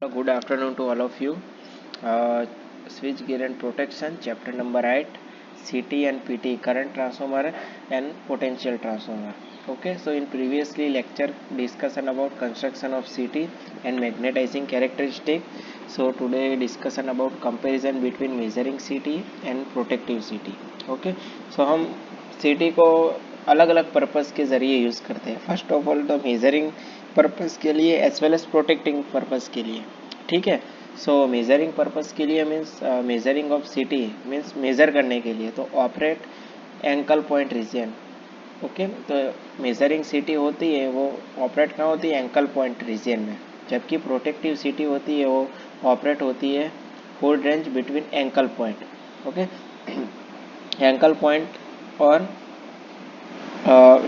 Good afternoon to all of you. Uh, Switch gear and protection, chapter number 8, CT and PT, current transformer and potential transformer. Okay, so in previously lecture discussion about construction of CT and magnetizing characteristic. So today discussion about comparison between measuring CT and protective CT. Okay, so हम CT को अलग अलग purpose के ज़रिए use करते हैं. First of all तो measuring purpose के लिए as well as protecting purpose के लिए. ठीक है. सो मेजरिंग पर्पस के लिए means measuring of CT means measure करने के लिए तो operate ankle point region. Okay, तो मेजरिंग सिटी होती है वो ऑपरेट कहाँ होती है? एंकल पॉइंट रीजन में. जबकि प्रोटेक्टिव सिटी होती है वो ऑपरेट होती है full range between ankle point. Okay, ankle point और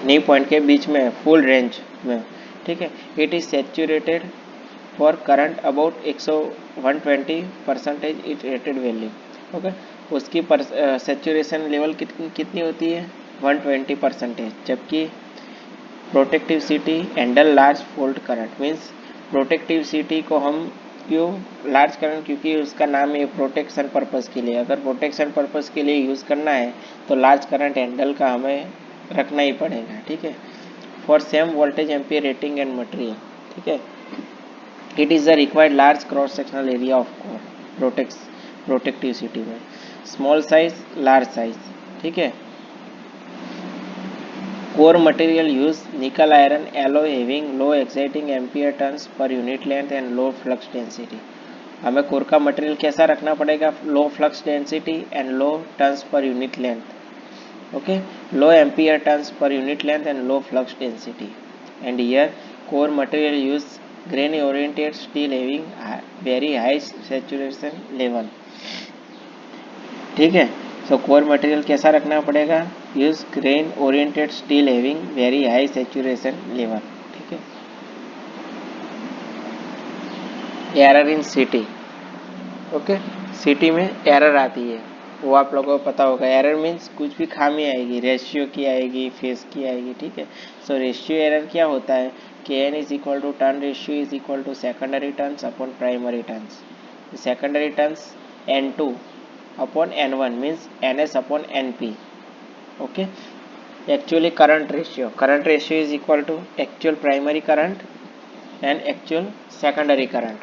नी पॉइंट के बीच में फुल रेंज में. ठीक है. It is saturated for current about 120% it rated value. Okay, उसकी सेचुरेशन लेवल कितनी होती है? 120%. जबकि protective city handle large fault current means protective city को हम क्यों लार्ज करंट, क्योंकि उसका नाम है प्रोटेक्शन पर्पस के लिए. अगर प्रोटेक्शन पर्पस के लिए यूज़ करना है तो लार्ज करंट हैंडल का हमें रखना ही पड़ेगा. ठीक है. For same voltage ampere rating and material. ठीक है. It is the required large cross sectional area of core protective CT में. Small size large size. ठीक है. Core material use nickel iron alloy having low exciting ampere turns per unit length and low flux density. हमें core का material कैसा रखना पड़ेगा? Low flux density and low turns per unit length. Okay, low ampere turns per unit length and low flux density. And here core material use grain oriented steel having very high saturation level. ठीक है. सो core material कैसा रखना पड़ेगा? Use grain oriented steel having very high saturation level. ठीक है. Error in city. Okay, city में error आती है वो आप लोगों को पता होगा. एरर मीन्स कुछ भी खामी आएगी, रेशियो की आएगी, फेस की आएगी. ठीक है. सो रेशियो एरर क्या होता है? K N is equal to turn ratio is equal to secondary turns upon primary turns. Secondary turns N2 upon N1 means NS upon NP. Okay. Actually current ratio is equal to actual primary current and actual secondary current.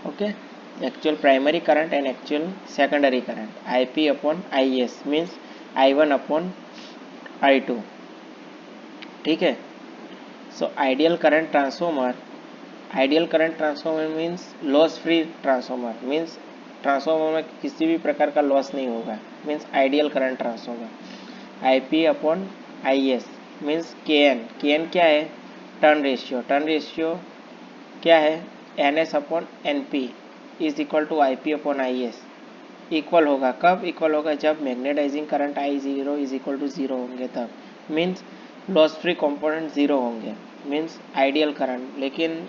Okay, actual primary current and actual secondary current. Ip upon Is means I1 upon I2. ठीक है. So ideal current transformer means loss free transformer. Means transformer में किसी भी प्रकार का loss नहीं होगा. Means ideal current transformer. Ip upon Is means Kn क्या है? टर्न रेशियो क्या है? NS upon NP is equal to IP upon IS. Equal होगा कब? इक्वल होगा जब magnetising current I0 is equal to 0 होंगे तब. मीन्स लॉस फ्री कंपोनेंट 0 होंगे. Means ideal current. लेकिन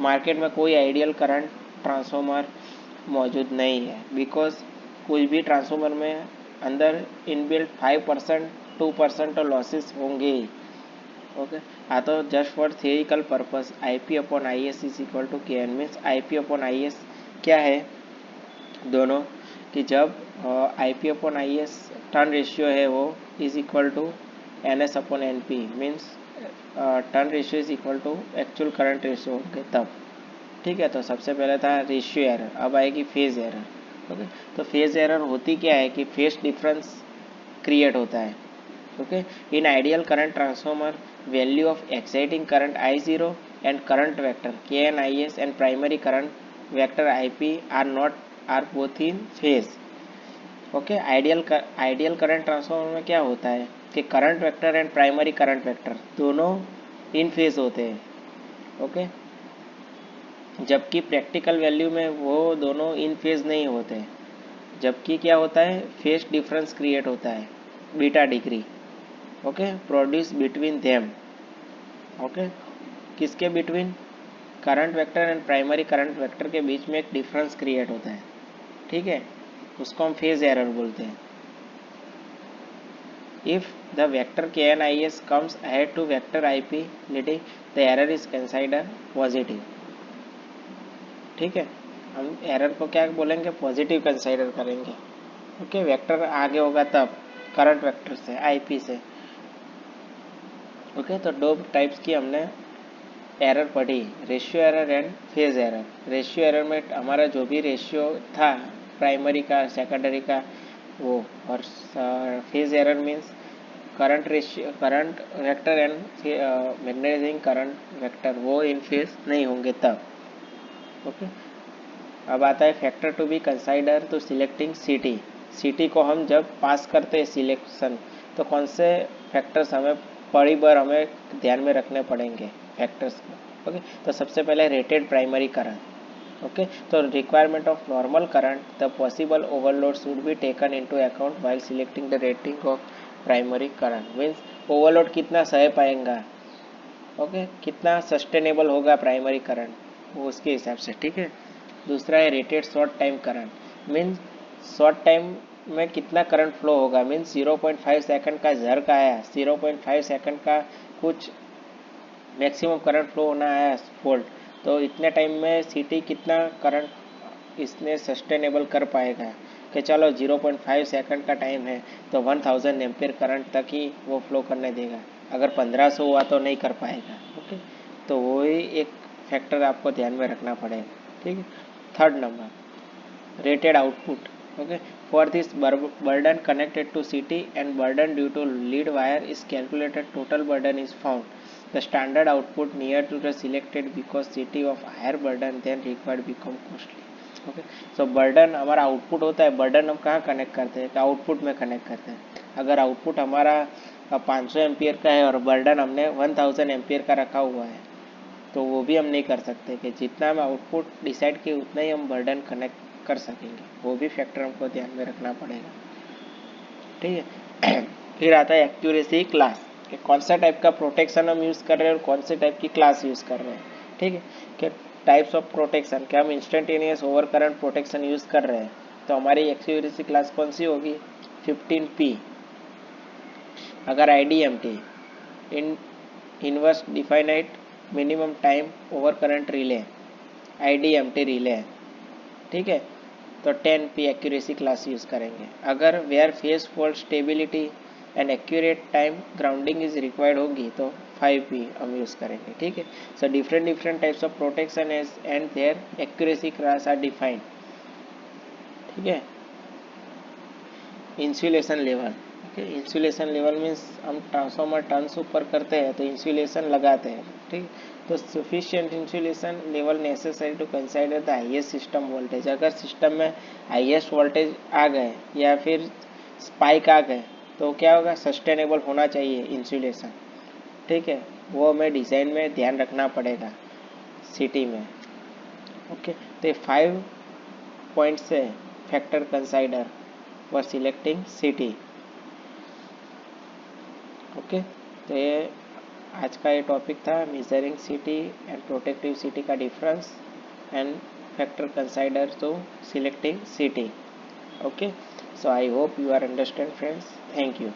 मार्केट में कोई आइडियल करंट ट्रांसफॉर्मर मौजूद नहीं है. बिकॉज कुछ भी ट्रांसफॉर्मर में अंदर इनबिल्ट 5% 2% तो लॉसेस होंगे ही. ओके. हाँ, तो just for theoretical purpose IP upon IS is equal to KN means IP upon IS क्या है दोनों कि जब IP upon IS turn ratio है वो is equal to NS upon NP means turn ratio is equal to actual current ratio होंगे तब. ठीक है. तो सबसे पहले था रेशियो एरर, अब आएगी फेज एरर. ओके. तो फेज एरर होती क्या है कि फेज डिफरेंस क्रिएट होता है. Okay. In ideal current transformer value of exciting current I0 and current vector KNIS and primary current vector IP are both in phase. Okay. Ideal current transformer में क्या होता है कि current vector and primary current vector दोनों इन phase होते हैं. Okay. जबकि practical value में वो दोनों इन फेज नहीं होते. जबकि क्या होता है? फेज डिफरेंस क्रिएट होता है beta degree. Okay. Produce between them. Okay. किसके between? Current vector and primary current vector के बीच में एक डिफरेंस क्रिएट होता है. ठीक है. उसको हम फेज एरर बोलते हैं. If the vector KNIS comes ahead to vector IP leading the error is consider positive. ठीक है, हम एरर को क्या बोलेंगे, पॉजिटिव कंसीडर करेंगे। ओके, वेक्टर आगे होगा तब करंट वेक्टर से, आईपी से। ओके, तो दो टाइप्स की हमने एरर पढ़ी, ratio error and phase error. Ratio error में हमारा जो भी रेशियो था प्राइमरी का सेकेंडरी का वो, और phase error means current ratio, current vector and magnetising current vector वो इन फेज नहीं होंगे तब। ओके, अब आता है factor to be consider to selecting CT. CT को हम जब पास करते हैं सिलेक्शन, तो कौन से फैक्टर्स हमें परिबर हमें ध्यान में रखने पड़ेंगे फैक्टर्स को। ओके, तो सबसे पहले रेटेड प्राइमरी करंट। ओके, तो requirement of normal current, the possible overload should be taken into account while selecting the rating of primary current. Means overload कितना सह पाएगा, ओके, कितना सस्टेनेबल होगा प्राइमरी करंट, वो उसके हिसाब से। ठीक है, दूसरा है rated short time current. Means short time में कितना करंट फ्लो होगा, मीन्स 0.5 सेकंड का जर्क आया, 0.5 सेकंड का कुछ मैक्सिमम करंट फ्लो होना है फोल्ड, तो इतने टाइम में सिटी कितना करंट इसने सस्टेनेबल कर पाएगा। कि चलो 0.5 सेकंड का टाइम है तो 1000 एम्पियर करंट तक ही वो फ्लो करने देगा, अगर 1500 हुआ तो नहीं कर पाएगा। ओके, तो वही एक फैक्टर आपको ध्यान में रखना पड़ेगा। ठीक है, third number rated output. Okay, for this burden connected to CT and burden due to lead wire is calculated, total burden is found, the standard output near to the selected because CT of higher burden than required become costly। Okay, so burden हमारा output होता है, burden हम कहाँ connect करते हैं, output में connect करते हैं। अगर आउटपुट हमारा 500 एम्पियर का है और बर्डन हमने 1000 एम्पियर का रखा हुआ है, तो वो भी हम नहीं कर सकते कि जितना हम आउटपुट डिसाइड किए उतना ही हम बर्डन कनेक्ट कर सकेंगे, वो भी फैक्टर हमको ध्यान में रखना पड़ेगा। ठीक है, फिर आता है एक्यूरेसी क्लास, कि कौन सा टाइप का प्रोटेक्शन हम यूज़ कर रहे हैं और कौन से टाइप की क्लास यूज़ कर रहे हैं। ठीक है, कि टाइप्स ऑफ प्रोटेक्शन, क्या हम instantaneous over current protection use कर रहे हैं, तो हमारी एक्यूरेसी क्लास कौन सी होगी, 15P। अगर IDMT, in inverse definite minimum time over current relay, IDMT relay, ठीक है, तो 10P एक्यूरेसी क्लास यूज़ करेंगे। अगर where phase fault stability and accurate time grounding is required होगी तो 5P हम यूज़ करेंगे। ठीक है, so different types of protection as and their accuracy class are defined. ठीक है, insulation level. Okay, insulation level means हम ट्रांसफार्मर टर्न्स ऊपर करते हैं तो इंसुलेशन लगाते हैं। ठीक, तो sufficient insulation level necessary to consider the highest system voltage. अगर सिस्टम में हाईएस्ट वोल्टेज आ गए या फिर स्पाइक आ गए तो क्या होगा, सस्टेनेबल होना चाहिए इंसुलेशन। ठीक है, वो हमें डिज़ाइन में ध्यान रखना पड़ेगा सिटी में। ओके, तो ये 5 पॉइंट्स है factor consider for selecting CT. Okay, तो ये आज का ये टॉपिक था, measuring CT and protective CT का difference and factor consider to selecting CT. Okay, so I hope you are understand friends, thank you.